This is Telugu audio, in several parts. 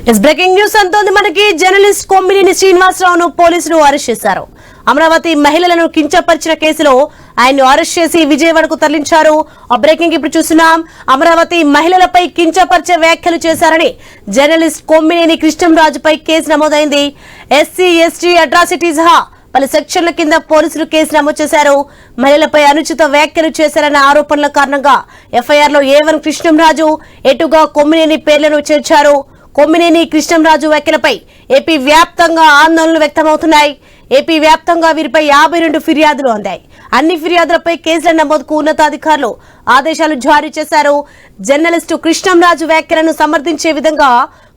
బ్రేకింగ్ న్యూస్ అంతోంది మనకి. జర్నలిస్ట్ కొమ్మినేని శ్రీనివాసరావును పోలీసులు అరెస్ట్ చేశారు. అమరావతి మహిళలను కించపరిచిన కేసులో ఆయన్ను అరెస్ట్ చేసి విజయవాడకు తరలించారు. ఆ బ్రేకింగ్ ఇప్పుడు చూస్తున్నాం. అమరావతి మహిళలపై కించపరిచే వ్యాఖ్యలు చేశారని జర్నలిస్ట్ కొమ్మినేని కృష్ణంరాజుపై కేసు నమోదైంది. ఎస్సీ ఎస్టీ అట్రాసిటీస్ పలు సెక్షన్ల కింద పోలీసులు కేసు నమోదు చేశారు. మహిళలపై అనుచిత వ్యాఖ్యలు చేశారన్న ఆరోపణల కారణంగా ఎఫ్ఐఆర్ లో A1 కృష్ణంరాజు, ఎటుగా కొమ్మినేని పేర్లను చేర్చారు. కొమ్మినేని కృష్ణంరాజు వ్యాఖ్యలపై ఏపీ వ్యాప్తంగా ఆందోళనలు వ్యక్తమవుతున్నాయి. ఏపీ వ్యాప్తంగా వీరిపై 52 ఫిర్యాదులు అందాయి. అన్ని ఫిర్యాదులపై కేసుల నమోదుకు ఉన్నతాధికారులు ఆదేశాలు జారీ చేశారు. జర్నలిస్టు కృష్ణంరాజు వ్యాఖ్యలను సమర్థించే విధంగా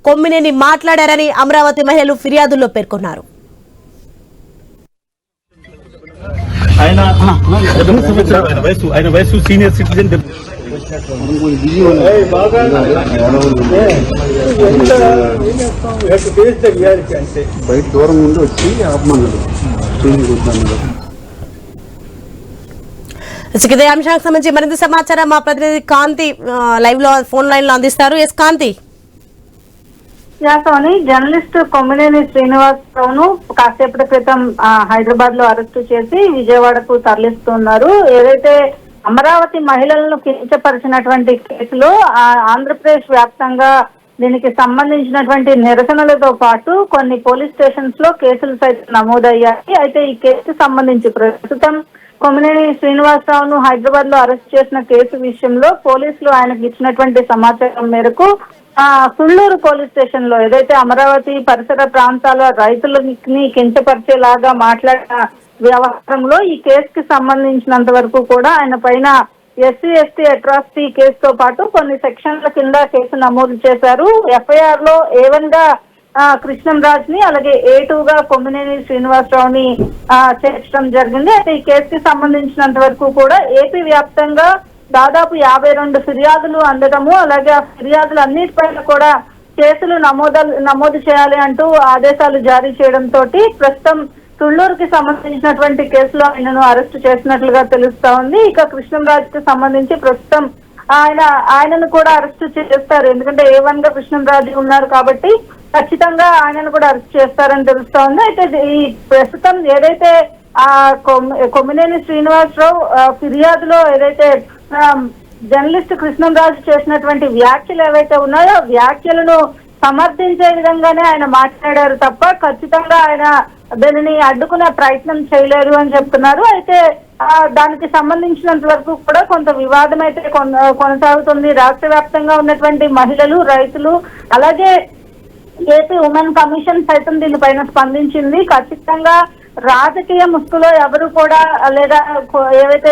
కొమ్మినేని మాట్లాడారని అమరావతి మహిళలు ఫిర్యాదుల్లో పేర్కొన్నారు. ఆయన వయసు సీనియర్ సిటిజన్ బయట దూరం నుండి వచ్చి ఆపమన్నాడు. ఇదే అంశానికి సంబంధించి మరింత సమాచారం మా ప్రతినిధి కాంతి లైవ్ లో ఫోన్ లైన్ లో అందిస్తారు. ఎస్ కాంతి. జర్నలిస్ట్ కొమ్మినేని శ్రీనివాసరావును కాసేపటి క్రితం హైదరాబాద్ లో అరెస్టు చేసి విజయవాడకు తరలిస్తున్నారు. ఏదైతే అమరావతి మహిళలను కించపరిచినటువంటి కేసులో ఆంధ్రప్రదేశ్ వ్యాప్తంగా దీనికి సంబంధించినటువంటి నిరసనలతో పాటు కొన్ని పోలీస్ స్టేషన్స్ లో కేసులు సైతం నమోదయ్యాయి. అయితే ఈ కేసుకు సంబంధించి ప్రస్తుతం కొమ్మినేని శ్రీనివాసరావును హైదరాబాద్ లో అరెస్ట్ చేసిన కేసు విషయంలో పోలీసులు ఆయనకు ఇచ్చినటువంటి సమాచారం మేరకు సుళ్ళూరు పోలీస్ స్టేషన్ లో ఏదైతే అమరావతి పరిసర ప్రాంతాల రైతులని కించపరిచేలాగా మాట్లాడిన వ్యవహారంలో ఈ కేసుకి సంబంధించినంత వరకు కూడా ఆయన పైన ఎస్సీ ఎస్టీ అట్రాసిటీ కేసుతో పాటు కొన్ని సెక్షన్ల కింద కేసు నమోదు చేశారు. ఎఫ్ఐఆర్ లో A1 గా కృష్ణంరాజ్ ని, అలాగే A2 గా కొమ్మినేని శ్రీనివాసరావుని చేర్చడం జరిగింది. అయితే ఈ కేసుకి సంబంధించినంత వరకు కూడా ఏపీ వ్యాప్తంగా దాదాపు 52 ఫిర్యాదులు అందడము, అలాగే ఆ ఫిర్యాదులు అన్నిటిపైన కూడా కేసులు నమోదు చేయాలి అంటూ ఆదేశాలు జారీ చేయడంతో ప్రస్తుతం తుళ్లూరుకి సంబంధించినటువంటి కేసులో ఆయనను అరెస్టు చేసినట్లుగా తెలుస్తా ఉంది. ఇక కృష్ణంరాజుకి సంబంధించి ప్రస్తుతం ఆయనను కూడా అరెస్టు చేస్తారు. ఎందుకంటే A1 గా కృష్ణంరాజు ఉన్నారు కాబట్టి ఖచ్చితంగా ఆయనను కూడా అరెస్ట్ చేస్తారని తెలుస్తా ఉంది. అయితే ఈ ప్రస్తుతం ఏదైతే కొమ్మినేని శ్రీనివాసరావు ఫిర్యాదులో ఏదైతే జర్నలిస్ట్ కృష్ణంరాజు చేసినటువంటి వ్యాఖ్యలు ఏవైతే ఉన్నాయో వ్యాఖ్యలను సమర్థించే విధంగానే ఆయన మాట్లాడారు తప్ప ఖచ్చితంగా ఆయన దీనిని అడ్డుకునే ప్రయత్నం చేయలేరు అని చెప్తున్నారు. అయితే దానికి సంబంధించినంత వరకు కూడా కొంత వివాదం అయితే కొనసాగుతుంది. రాష్ట్ర వ్యాప్తంగా ఉన్నటువంటి మహిళలు, రైతులు, అలాగే ఏపీ ఉమెన్ కమిషన్ సైతం దీనిపైన స్పందించింది. ఖచ్చితంగా రాజకీయ ముసుగులో ఎవరు కూడా, లేదా ఏవైతే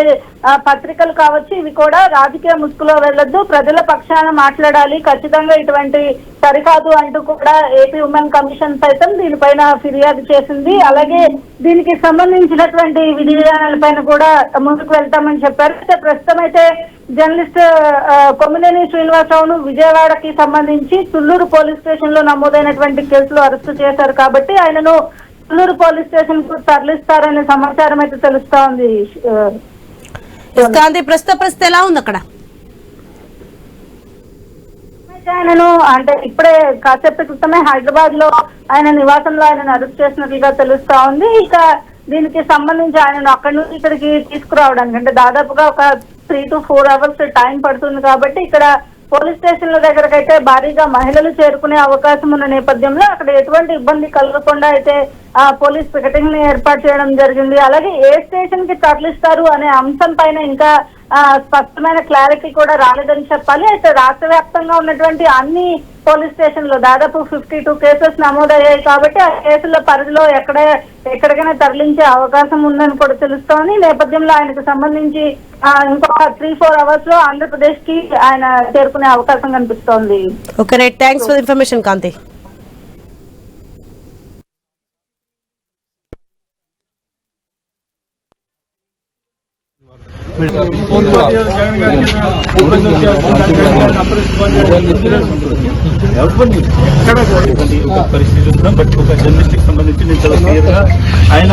పత్రికలు కావచ్చు ఇవి కూడా రాజకీయ ముసుగులో వెళ్ళొద్దు, ప్రజల పక్షాన మాట్లాడాలి, ఖచ్చితంగా ఇటువంటి సరికాదు అంటూ కూడా ఏపీ ఉమెన్ కమిషన్ సైతం దీనిపైన ఫిర్యాదు చేసింది. అలాగే దీనికి సంబంధించినటువంటి విధి విధానాలపైన కూడా ముందుకు వెళ్తామని చెప్పారు. అయితే ప్రస్తుతం అయితే జర్నలిస్ట్ కొమ్మినేని శ్రీనివాసరావును విజయవాడకి సంబంధించి తుళ్లూరు పోలీస్ స్టేషన్ లో నమోదైనటువంటి కేసులో అరెస్టు చేశారు కాబట్టి ఆయనను తుళ్లూరు పోలీస్ స్టేషన్ కు తరలిస్తారనే సమాచారం అయితే తెలుస్తా ఉంది. ప్రస్తుత పరిస్థితి ఎలా ఉంది అక్కడ? ఆయనను అంటే ఇప్పుడే కాసేపటి క్రితమే హైదరాబాద్ లో ఆయన నివాసంలో ఆయనను అరెస్ట్ చేసినట్లుగా తెలుస్తా ఉంది. ఇక దీనికి సంబంధించి ఆయనను అక్కడి నుంచి ఇక్కడికి తీసుకురావడానికి అంటే దాదాపుగా ఒక 3 to 4 hours టైం పడుతుంది కాబట్టి ఇక్కడ పోలీస్ స్టేషన్ల దగ్గరకైతే భారీగా మహిళలు చేరుకునే అవకాశం ఉన్న నేపథ్యంలో అక్కడ ఎటువంటి ఇబ్బంది కలగకుండా అయితే పోలీస్ పికెటింగ్ ని ఏర్పాటు చేయడం జరిగింది. అలాగే ఏ స్టేషన్ కి తరలిస్తారు అనే అంశం పైన ఇంకా స్పష్టమైన క్లారిటీ కూడా రాలేదని చెప్పాలి. అయితే రాష్ట్ర వ్యాప్తంగా ఉన్నటువంటి అన్ని పోలీస్ స్టేషన్లో దాదాపు 52 కేసెస్ నమోదయ్యాయి కాబట్టి ఆ కేసుల పరిధిలో ఎక్కడికైనా తరలించే అవకాశం ఉందని కూడా తెలుస్తోంది. నేపథ్యంలో ఆయనకు సంబంధించి ఇంకొక 3-4 hours లో ఆంధ్రప్రదేశ్ కి ఆయన చేరుకునే అవకాశం కనిపిస్తోంది. Okay right, thanks for information Kanthi. పరిస్థితి బట్ ఒక జర్నలిస్ట్ కి సంబంధించి నేను చాలా క్లియర్ గా ఆయన